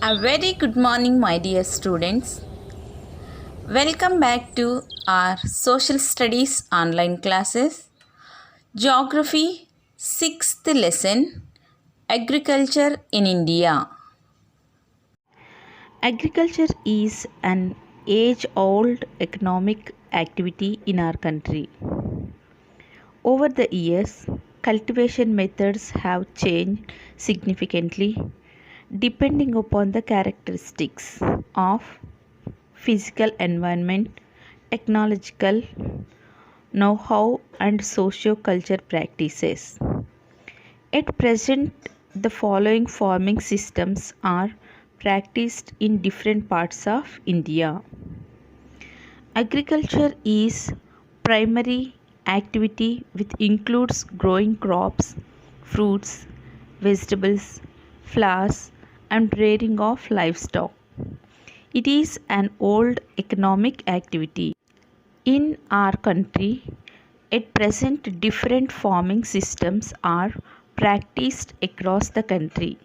A very good morning, my dear students. Welcome back to our social studies online classes. Geography, 6th lesson, Agriculture in India. Agriculture is an age old economic activity in our country. Over the years, cultivation methods have changed significantly depending upon the characteristics of physical environment, technological know how, and socio-culture practices. At present, the following farming systems are practiced in different parts of India. Agriculture is primary activity which includes growing crops, fruits, vegetables, flowers, and rearing of livestock. It is an old economic activity. In our country, at present, different farming systems are practiced across the country.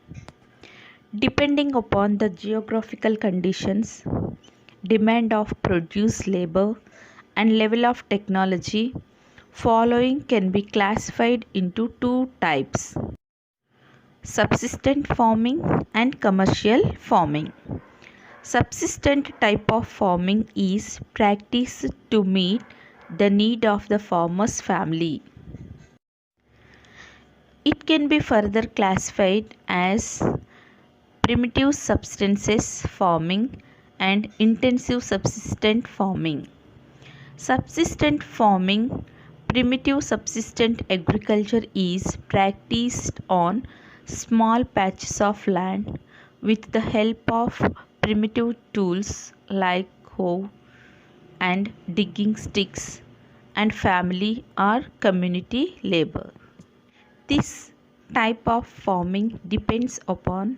Depending upon the geographical conditions, demand of produce labor, and level of technology, following can be classified into two types: subsistent farming and commercial farming. Subsistent type of farming is practiced to meet the need of the farmer's family. It can be further classified as primitive subsistence farming and intensive subsistent farming. Subsistent farming, primitive subsistent agriculture is practiced on small patches of land with the help of primitive tools like hoe and digging sticks and family or community labor. This type of farming depends upon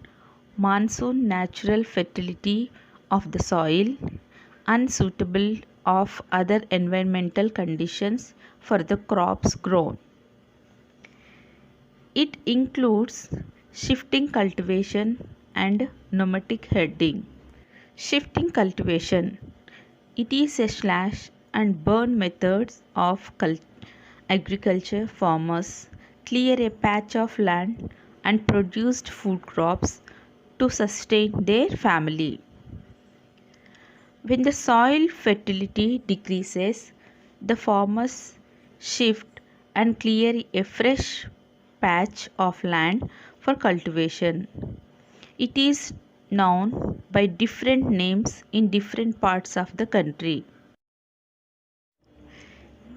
monsoon natural fertility of the soil, unsuitable of other environmental conditions for the crops grown. It includes shifting cultivation and nomadic herding. Shifting cultivation. It is a slash and burn methods of agriculture. Farmers clear a patch of land and produced food crops to sustain their family. When the soil fertility decreases, the farmers shift and clear a fresh patch of land for cultivation. It is known by different names in different parts of the country.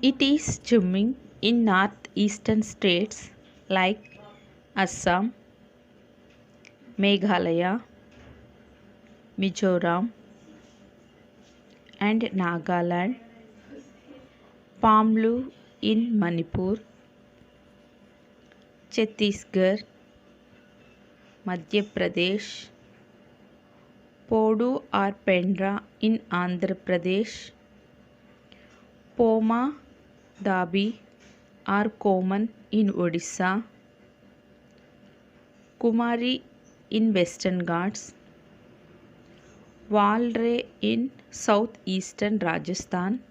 It is chumming in northeastern states like Assam, Meghalaya, Mizoram, and Nagaland, Pamlu in Manipur, Chhattisgarh, Madhya Pradesh, Podu or Pendra in Andhra Pradesh, Poma, Dabi or Koman in Odisha, Kumari in Western Ghats, Walre in southeastern Rajasthan,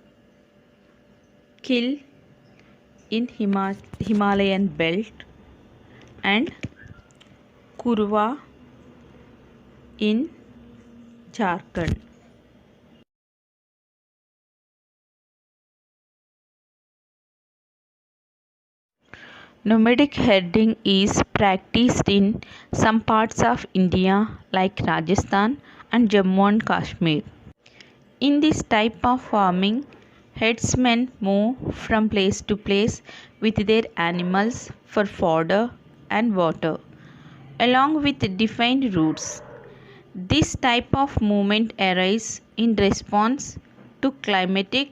Kil in Himalayan belt, and Kurwa in Jharkhand. Nomadic herding is practiced in some parts of India like Rajasthan and Jammu and Kashmir. In this type of farming, herdsmen move from place to place with their animals for fodder and water, along with defined routes. This type of movement arises in response to climatic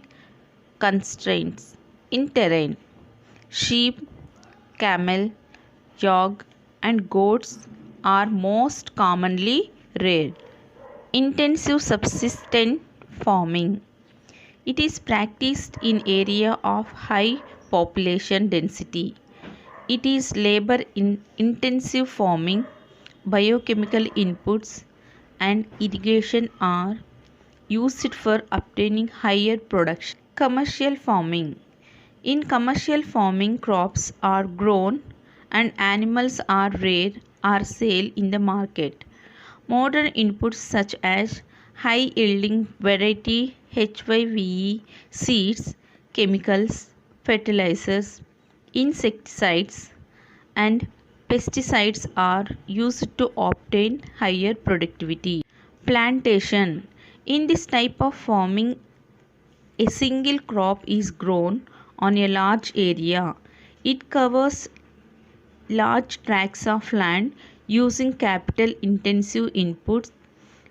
constraints in terrain. Sheep, camel, yak, and goats are most commonly reared. Intensive subsistence farming. It is practiced in area of high population density. It is labor intensive farming, biochemical inputs, and irrigation are used for obtaining higher production. Commercial farming. In commercial farming, crops are grown and animals are reared or sold in the market. Modern inputs such as high yielding variety HYVE seeds, chemicals, fertilizers, insecticides, and pesticides are used to obtain higher productivity. Plantation. In this type of farming, a single crop is grown on a large area. It covers large tracts of land using capital intensive inputs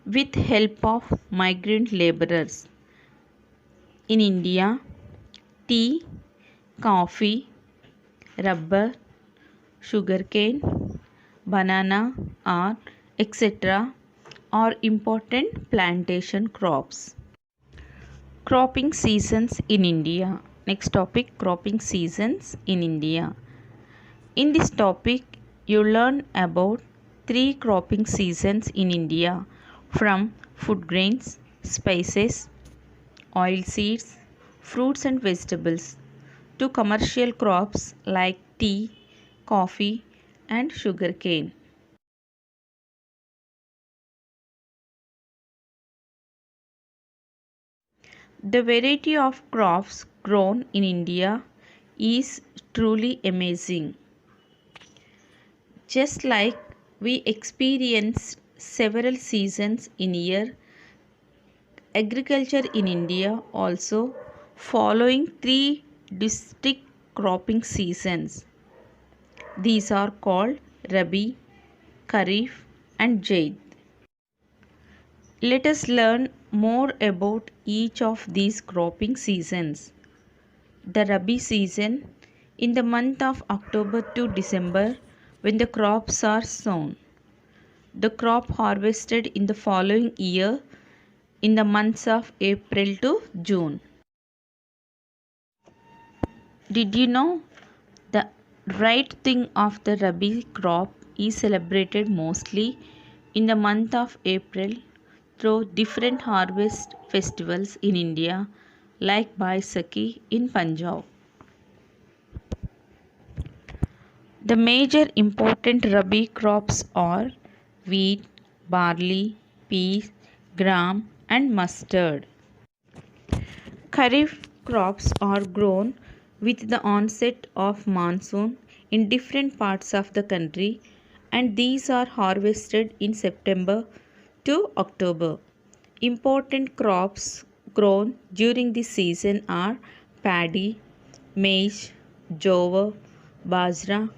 with help of migrant laborers. In India, tea, coffee, rubber, sugarcane, banana, or etc. are important plantation crops. Cropping seasons in India. Next topic, cropping seasons in India. In this topic, you learn about 3 cropping seasons in India, from food grains, spices, oilseeds, fruits and vegetables to commercial crops like tea, coffee and sugarcane. The variety of crops grown in India is truly amazing. Just like we experience several seasons in year, agriculture in India also following 3 distinct cropping seasons. These are called Rabi, Kharif and Zaid. Let us learn more about each of these cropping seasons. The Rabi season in the month of October to December, when the crops are sown. The crop harvested in the following year in the months of April to June. Did you know the right thing of the Rabi crop is celebrated mostly in the month of April through different harvest festivals in India like Baisakhi in Punjab. The major important Rabi crops are wheat, barley, peas, gram and mustard. Kharif crops are grown with the onset of monsoon in different parts of the country, and these are harvested in September to October. Important crops grown during this season are paddy, maize, jowar, bajra,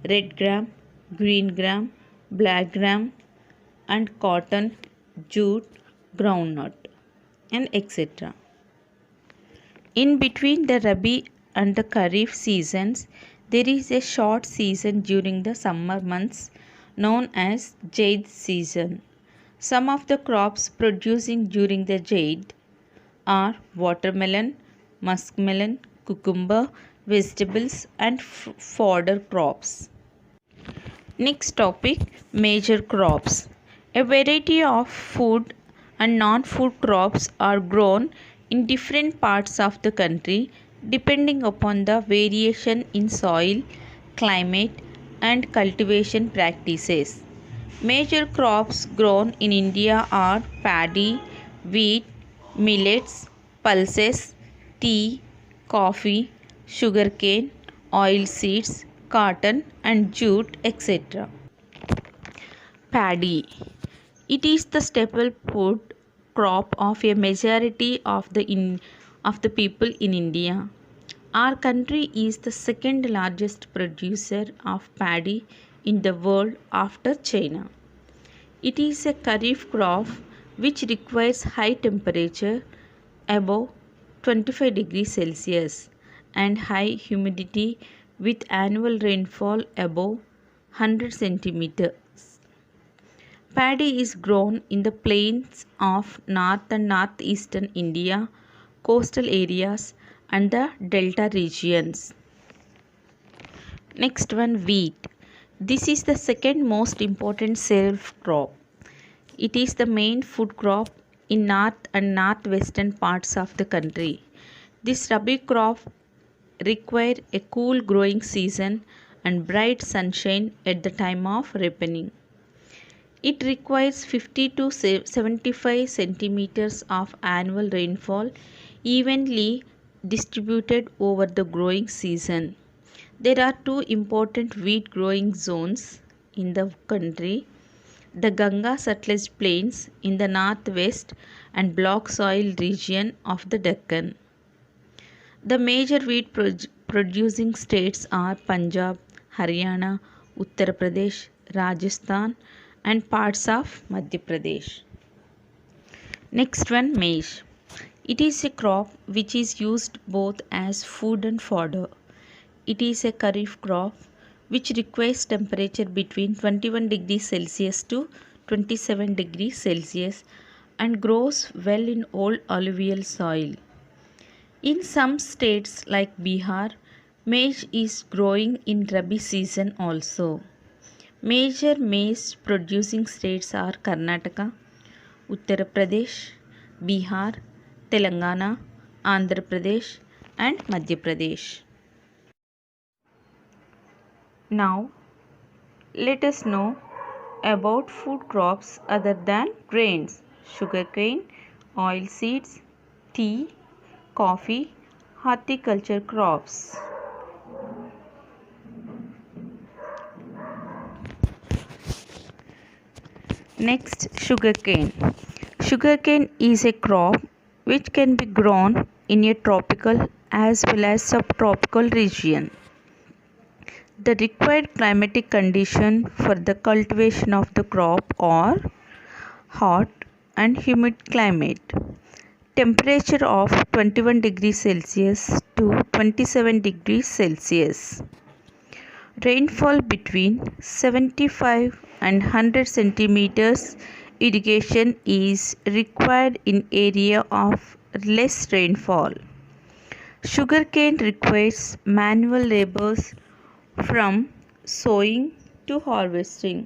red gram, green gram, black gram and cotton, jute, groundnut and etc. In between the Rabi and the Kharif seasons, there is a short season during the summer months known as Zaid season. Some of the crops producing during the Zaid are watermelon, muskmelon, cucumber, vegetables and fodder crops. Next topic, major crops. A variety of food and non-food crops are grown in different parts of the country depending upon the variation in soil, climate and cultivation practices. Major crops grown in India are paddy, wheat, millets, pulses, tea, coffee, sugarcane, oilseeds, cotton and jute, etc. Paddy. It is the staple food crop of a majority of the people in India. Our country is the second largest producer of paddy in the world after China. It is a kharif crop which requires high temperature above 25 degrees Celsius and high humidity with annual rainfall above 100 centimeters. Paddy is grown in the plains of north and northeastern India, coastal areas and the delta regions. Next one, wheat. This is the second most important cereal crop. It is the main food crop in north and northwestern parts of the country. This rabi crop requires a cool growing season and bright sunshine at the time of ripening. It requires 50 to 75 centimeters of annual rainfall evenly distributed over the growing season. There are two important wheat growing zones in the country: the Ganga Satluj plains in the northwest and block soil region of the Deccan. The major wheat producing states are Punjab, Haryana, Uttar Pradesh, Rajasthan, and parts of Madhya Pradesh. Next one, maize. It is a crop which is used both as food and fodder. It is a kharif crop which requires temperature between 21 degrees Celsius to 27 degrees Celsius and grows well in old alluvial soil. In some states like Bihar, maize is growing in Rabi season also. Major maize producing states are Karnataka, Uttar Pradesh, Bihar, Telangana, Andhra Pradesh, and Madhya Pradesh. Now, let us know about food crops other than grains: sugarcane, oilseeds, tea, coffee, horticulture crops. Next, sugarcane. Sugarcane is a crop which can be grown in a tropical as well as subtropical region. The required climatic condition for the cultivation of the crop are hot and humid climate, temperature of 21 degrees Celsius to 27 degrees Celsius, rainfall between 75 and 100 centimeters. Irrigation is required in area of less rainfall. Sugarcane requires manual labors from sowing to harvesting.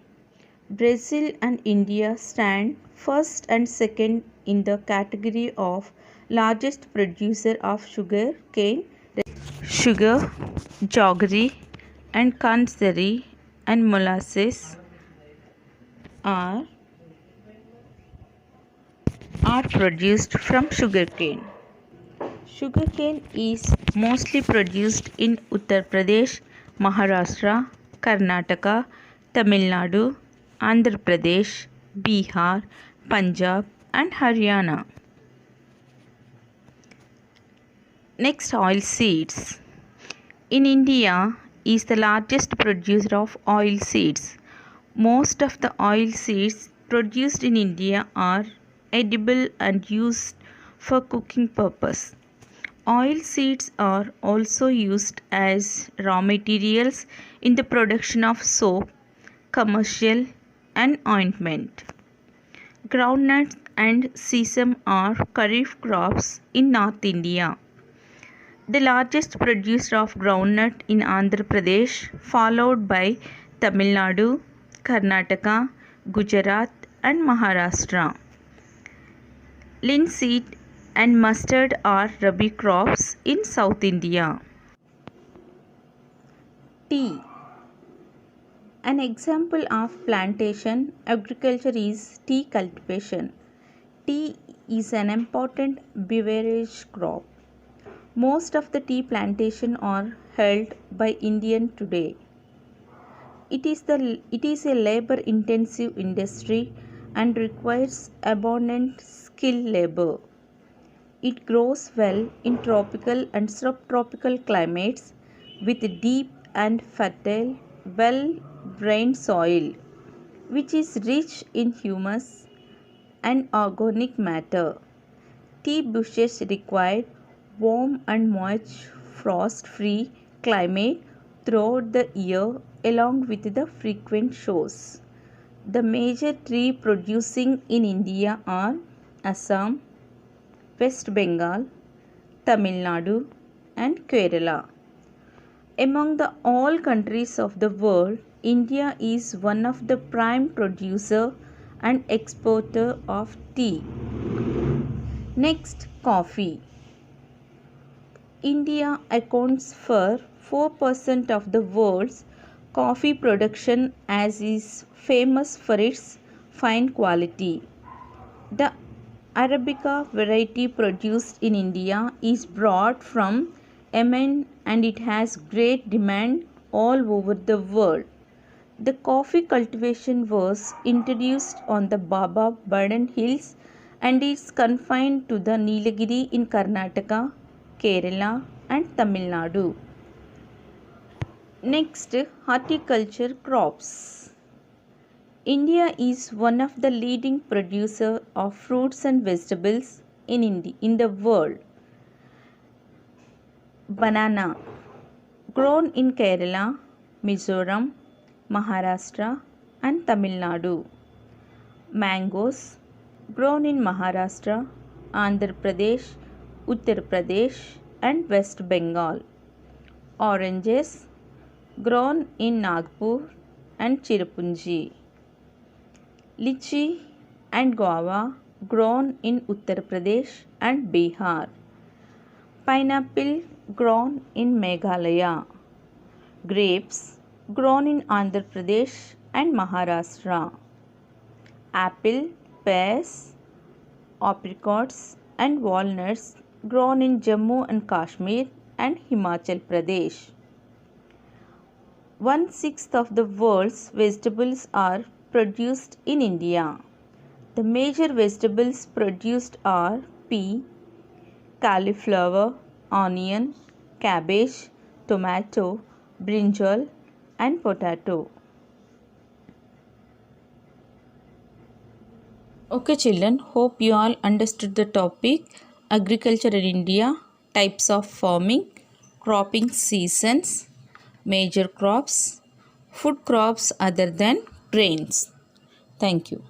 Brazil and India stand first and second in the category of largest producer of sugar cane. Sugar, jaggery, and kansari and molasses are produced from sugarcane. Sugarcane is mostly produced in Uttar Pradesh, Maharashtra, Karnataka, Tamil Nadu, Andhra Pradesh, Bihar, Punjab, and Haryana. Next, oilseeds. In India is the largest producer of oilseeds. Most of the oilseeds produced in India are edible and used for cooking purpose. Oilseeds are also used as raw materials in the production of soap, commercial, and ointment. Groundnuts and sesame are kharif crops in North India. The largest producer of groundnut in Andhra Pradesh, followed by Tamil Nadu, Karnataka, Gujarat, and Maharashtra. Linseed and mustard are rabi crops in South India. Tea. An example of plantation agriculture is tea cultivation. Tea is an important beverage crop. Most of the tea plantations are held by Indians today. It is a labor intensive industry and requires abundant skilled labor. It grows well in tropical and subtropical climates with deep and fertile, well-drained soil, which is rich in humus and organic matter. Tea bushes require warm and moist, frost-free climate throughout the year, along with the frequent shows. The major tree producing in India are Assam, West Bengal, Tamil Nadu, and Kerala. Among the all countries of the world, India is one of the prime producer and exporter of tea. Next, coffee. India accounts for 4% of the world's coffee production as is famous for its fine quality. The Arabica variety produced in India is brought from Yemen and it has great demand all over the world. The coffee cultivation was introduced on the Baba Burden Hills and is confined to the Nilagiri in Karnataka, Kerala and Tamil Nadu. Next, horticulture crops. India is one of the leading producers of fruits and vegetables in the world. Banana, grown in Kerala, Mizoram, Maharashtra and Tamil Nadu. Mangoes, grown in Maharashtra, Andhra Pradesh, Uttar Pradesh and West Bengal. Oranges, grown in Nagpur and Cherrapunji. Lychee and guava, grown in Uttar Pradesh and Bihar. Pineapple, grown in Meghalaya. Grapes, grown in Andhra Pradesh and Maharashtra. Apple, pears, apricots and walnuts, grown in Jammu and Kashmir and Himachal Pradesh. 1/6 of the world's vegetables are produced in India. The major vegetables produced are pea, cauliflower, onion, cabbage, tomato, brinjal and potato. Okay children, hope you all understood the topic agriculture in India, types of farming, cropping seasons, major crops, food crops other than grains. Thank you.